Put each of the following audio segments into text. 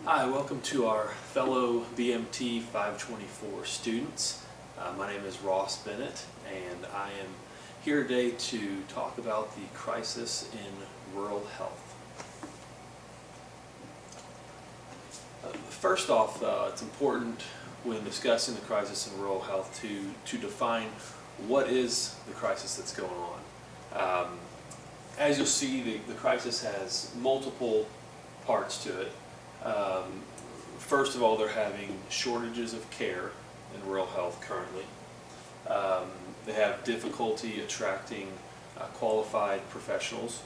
Hi, welcome to our fellow BMT 524 students. My name is Ross Bennett, and I am here today to talk about the crisis in rural health. First off, it's important when discussing the crisis in rural health to define what is the crisis that's going on. As you'll see, the crisis has multiple parts to it. First of all, they're having shortages of care in rural health currently. They have difficulty attracting qualified professionals,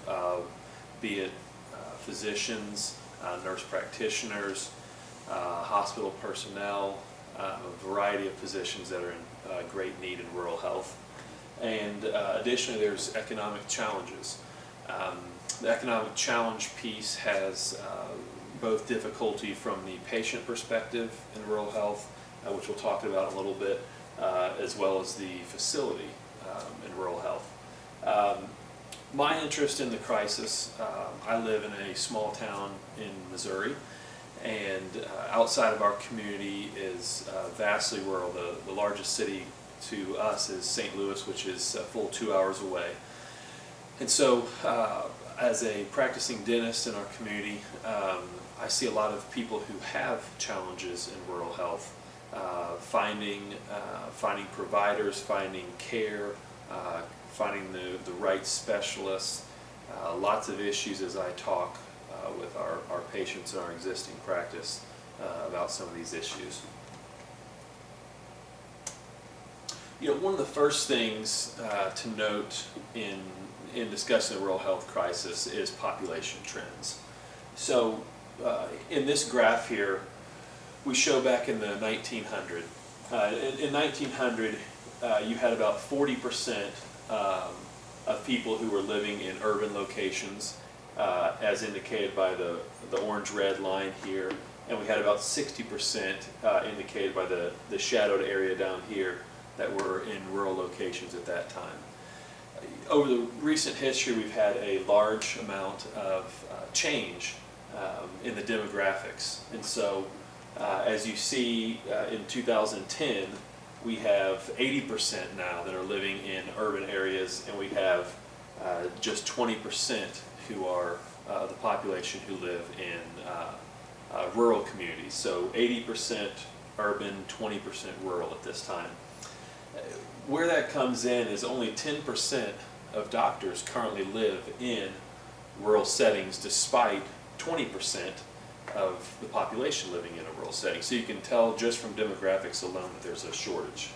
be it physicians, nurse practitioners, hospital personnel, a variety of physicians that are in great need in rural health. And additionally, there's economic challenges. The economic challenge piece has both difficulty from the patient perspective in rural health, which we'll talk about in a little bit, as well as the facility in rural health. My interest in the crisis, I live in a small town in Missouri, and outside of our community is vastly rural. The largest city to us is St. Louis, which is a full 2 hours away. And so as a practicing dentist in our community, I see a lot of people who have challenges in rural health, finding providers, finding care, finding the right specialists, lots of issues as I talk with our patients in our existing practice about some of these issues. You know, one of the first things to note in discussing the rural health crisis is population trends. So in this graph here, we show back in the 1900. In 1900, you had about 40% of people who were living in urban locations, as indicated by the orange-red line here, and we had about 60% indicated by the shadowed area down here that were in rural locations at that time. Over the recent history, we've had a large amount of change in the demographics. And so, as you see in 2010, we have 80% now that are living in urban areas, and we have just 20% who are the population who live in rural communities. So 80% urban, 20% rural at this time. Where that comes in is only 10% of doctors currently live in rural settings, despite 20% of the population living in a rural setting. So you can tell just from demographics alone that there's a shortage.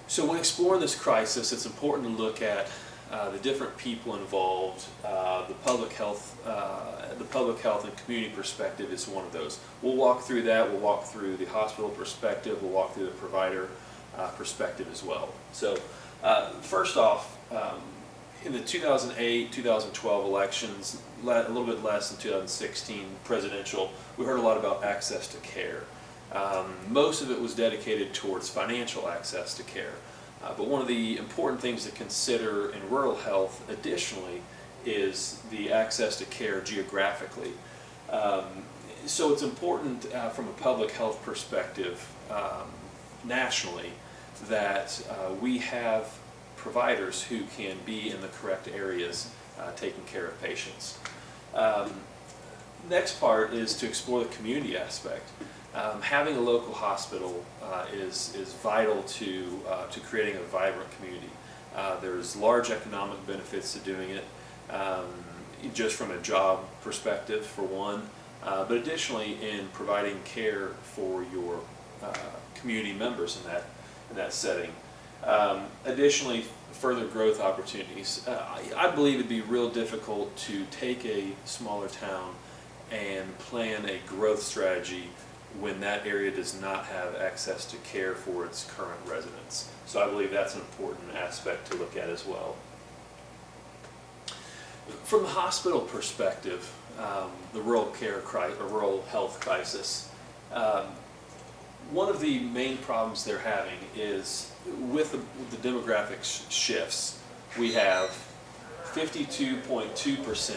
So when exploring this crisis, it's important to look at the different people involved. The public health and community perspective is one of those. We'll walk through that. We'll walk through the hospital perspective. We'll walk through the provider perspective as well. So first off, in the 2008-2012 elections, a little bit less than 2016 presidential, we heard a lot about access to care. Most of it was dedicated towards financial access to care. But one of the important things to consider in rural health, additionally, is the access to care geographically. So it's important from a public health perspective, nationally, that we have providers who can be in the correct areas taking care of patients. Next part is to explore the community aspect. Having a local hospital is vital to creating a vibrant community. There's large economic benefits to doing it, just from a job perspective for one, but additionally in providing care for your community members in that setting. Additionally, further growth opportunities. I believe it'd be real difficult to take a smaller town and plan a growth strategy when that area does not have access to care for its current residents. So I believe that's an important aspect to look at as well. From the hospital perspective, the rural health crisis, one of the main problems they're having is with the demographic shifts. We have 52.2%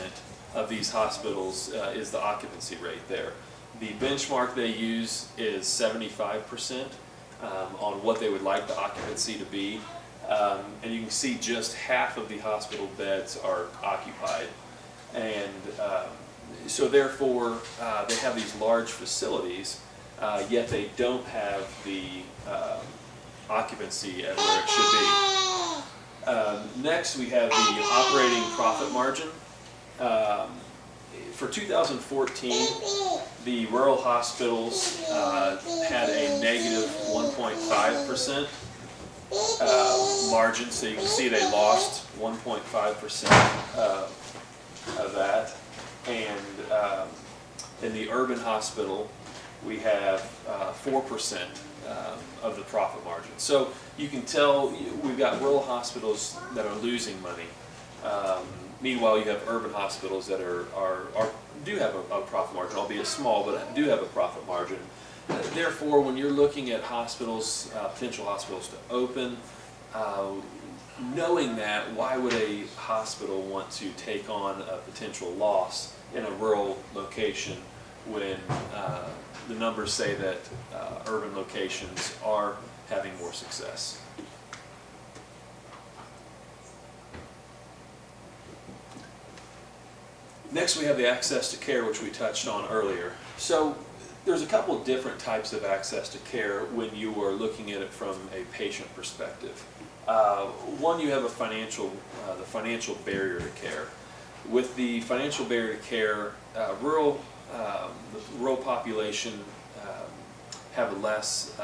of these hospitals is the occupancy rate there. The benchmark they use is 75% on what they would like the occupancy to be. And you can see just half of the hospital beds are occupied. And so therefore, they have these large facilities, yet they don't have the occupancy at where it should be. Next, we have the operating profit margin. For 2014, the rural hospitals had a negative 1.5% margin, so you can see they lost 1.5% of that. And in the urban hospital, we have 4% of the profit margin. So you can tell we've got rural hospitals that are losing money. Meanwhile, you have urban hospitals that do have a profit margin, albeit small, but do have a profit margin. Therefore, when you're looking at hospitals, potential hospitals to open, knowing that, why would a hospital want to take on a potential loss in a rural location when the numbers say that urban locations are having more success? Next, we have the access to care, which we touched on earlier. So there's a couple of different types of access to care when you are looking at it from a patient perspective. One, you have the financial barrier to care. With the financial barrier to care, the rural population have less,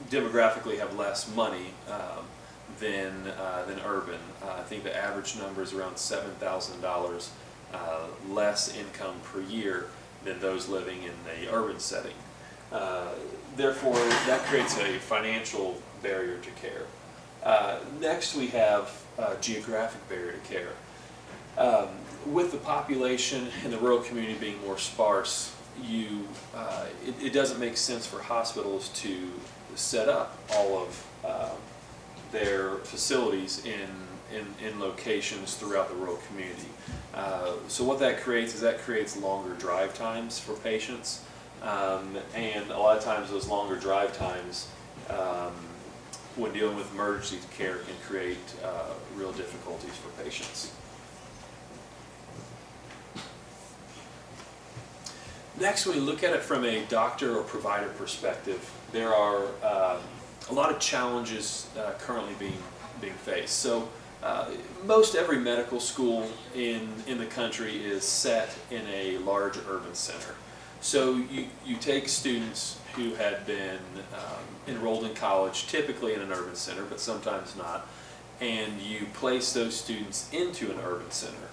demographically have less money than urban. I think the average number is around $7,000 less income per year than those living in the urban setting. Therefore, that creates a financial barrier to care. Next, we have geographic barrier to care. With the population in the rural community being more sparse, it doesn't make sense for hospitals to set up all of their facilities in locations throughout the rural community. So what that creates longer drive times for patients, and a lot of times those longer drive times when dealing with emergency care can create real difficulties for patients. Next, when we look at it from a doctor or provider perspective, there are a lot of challenges currently being faced. So most every medical school in the country is set in a large urban center. So you take students who had been enrolled in college, typically in an urban center, but sometimes not, and you place those students into an urban center.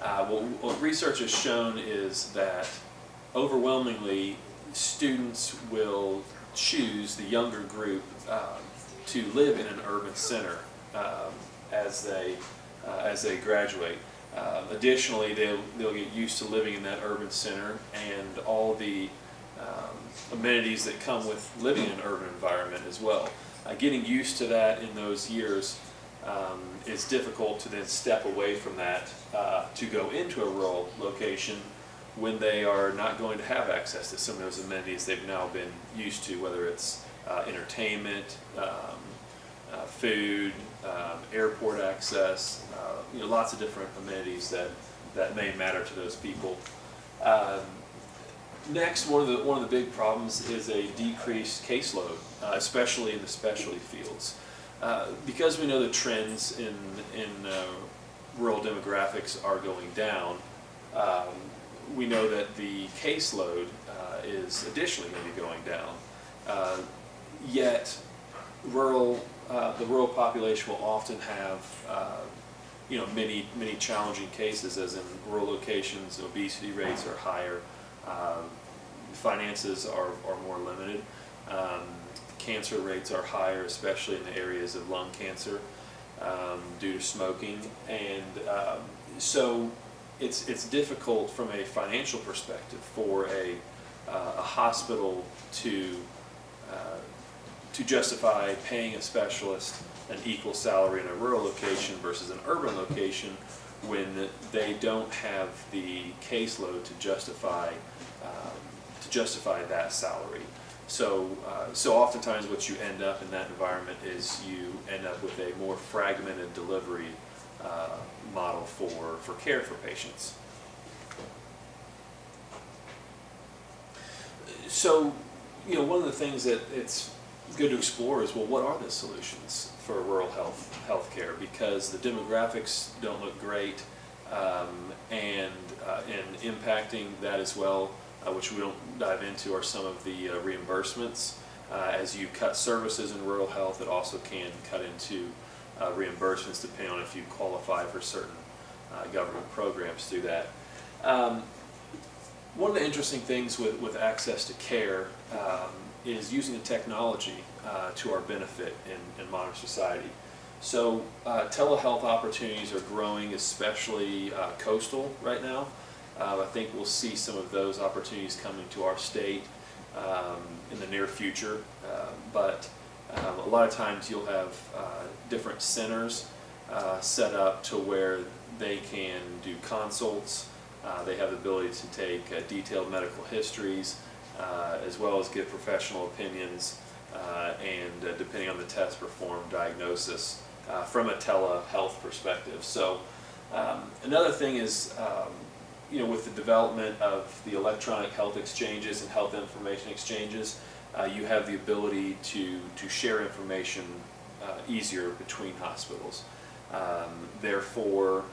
What research has shown is that overwhelmingly students will choose, the younger group, to live in an urban center as they graduate. Additionally, they'll get used to living in that urban center and all the amenities that come with living in an urban environment as well. Getting used to that in those years is difficult to then step away from that to go into a rural location when they are not going to have access to some of those amenities they've now been used to, whether it's entertainment, food, airport access, lots of different amenities that may matter to those people. Next, one of the big problems is a decreased caseload, especially in the specialty fields. Because we know the trends in rural demographics are going down, we know that the caseload is additionally going to be going down. Yet, the rural population will often have many challenging cases, as in rural locations, obesity rates are higher, finances are more limited, cancer rates are higher, especially in the areas of lung cancer due to smoking, and so it's difficult from a financial perspective for a hospital to justify paying a specialist an equal salary in a rural location versus an urban location when they don't have the caseload to justify that salary. So oftentimes what you end up in that environment is you end up with a more fragmented delivery model for care for patients. So, one of the things that it's good to explore is, well, what are the solutions for rural health care? Because the demographics don't look great, and impacting that as well, which we don't dive into, are some of the reimbursements. As you cut services in rural health, it also can cut into reimbursements depending on if you qualify for certain government programs through that. One of the interesting things with access to care is using the technology to our benefit in modern society. So telehealth opportunities are growing, especially coastal right now. I think we'll see some of those opportunities coming to our state in the near future. But a lot of times you'll have different centers set up to where they can do consults. They have the ability to take detailed medical histories, as well as give professional opinions, and depending on the test, perform diagnosis from a telehealth perspective. So another thing is, with the development of the electronic health exchanges and health information exchanges, you have the ability to share information easier between hospitals. Therefore,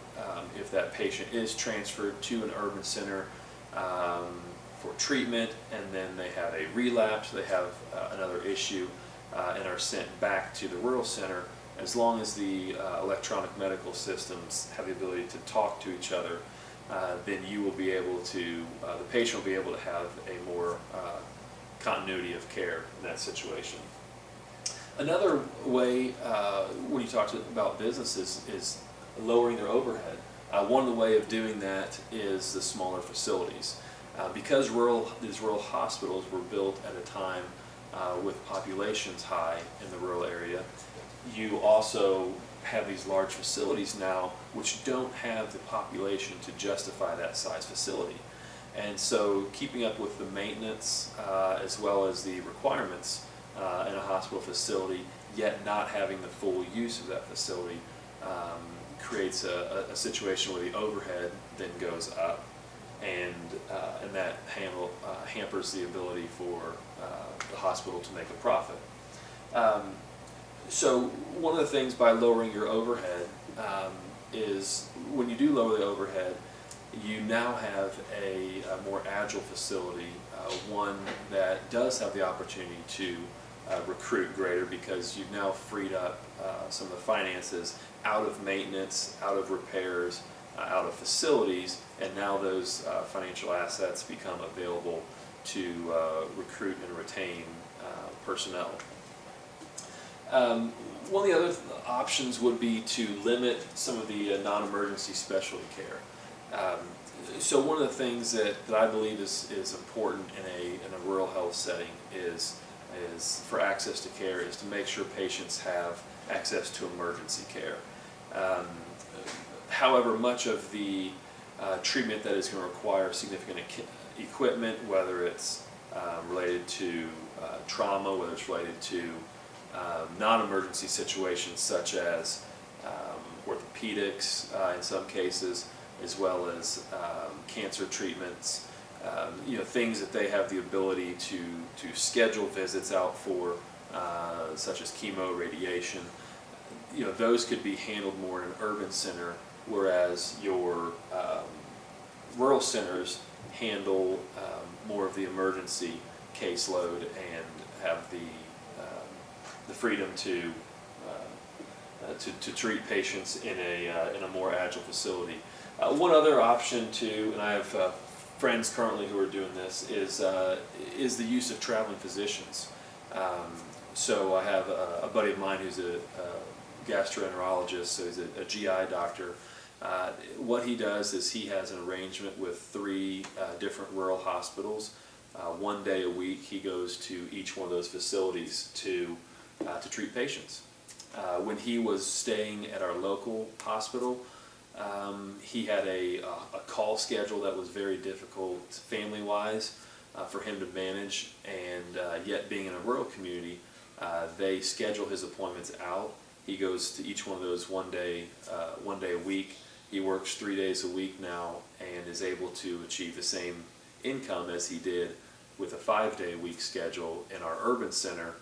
if that patient is transferred to an urban center for treatment and then they have a relapse, they have another issue, and are sent back to the rural center, as long as the electronic medical systems have the ability to talk to each other, then you will be able to, the patient will be able to have a more continuity of care in that situation. Another way, when you talk about businesses, is lowering their overhead. One of the way of doing that is the smaller facilities. Because these rural hospitals were built at a time with populations high in the rural area, you also have these large facilities now which don't have the population to justify that size facility. And so keeping up with the maintenance as well as the requirements in a hospital facility, yet not having the full use of that facility, creates a situation where the overhead then goes up, and that hampers the ability for the hospital to make a profit. So one of the things by lowering your overhead is, when you do lower the overhead, you now have a more agile facility, one that does have the opportunity to recruit greater, because you've now freed up some of the finances out of maintenance, out of repairs, out of facilities, and now those financial assets become available to recruit and retain personnel. One of the other options would be to limit some of the non-emergency specialty care. So one of the things that I believe is important in a rural health setting is for access to care, is to make sure patients have access to emergency care. However, much of the treatment that is going to require significant equipment, whether it's related to trauma, whether it's related to non-emergency situations such as orthopedics in some cases, as well as cancer treatments, things that they have the ability to schedule visits out for, such as chemo, radiation, those could be handled more in an urban center, whereas your rural centers handle more of the emergency caseload and have the freedom to treat patients in a more agile facility. One other option too, and I have friends currently who are doing this, is the use of traveling physicians. So I have a buddy of mine who's a gastroenterologist, so he's a GI doctor. What he does is he has an arrangement with 3 different rural hospitals. One day a week he goes to each one of those facilities to treat patients. When he was staying at our local hospital, he had a call schedule that was very difficult family-wise for him to manage, and yet being in a rural community, they schedule his appointments out. He goes to each one of those one day a week. He works 3 days a week now and is able to achieve the same income as he did with a 5-day-a-week schedule in our urban center,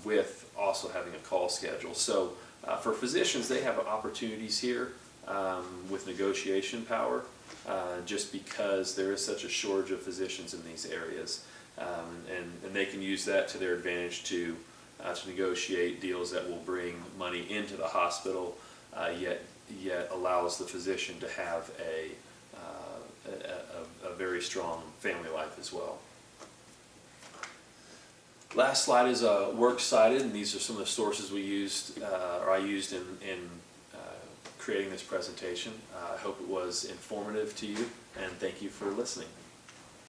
with also having a call schedule. So for physicians, they have opportunities here with negotiation power, just because there is such a shortage of physicians in these areas, and they can use that to their advantage to negotiate deals that will bring money into the hospital, yet allows the physician to have a very strong family life as well. Last slide is works cited, and these are some of the sources we used, or I used in creating this presentation. I hope it was informative to you, and thank you for listening.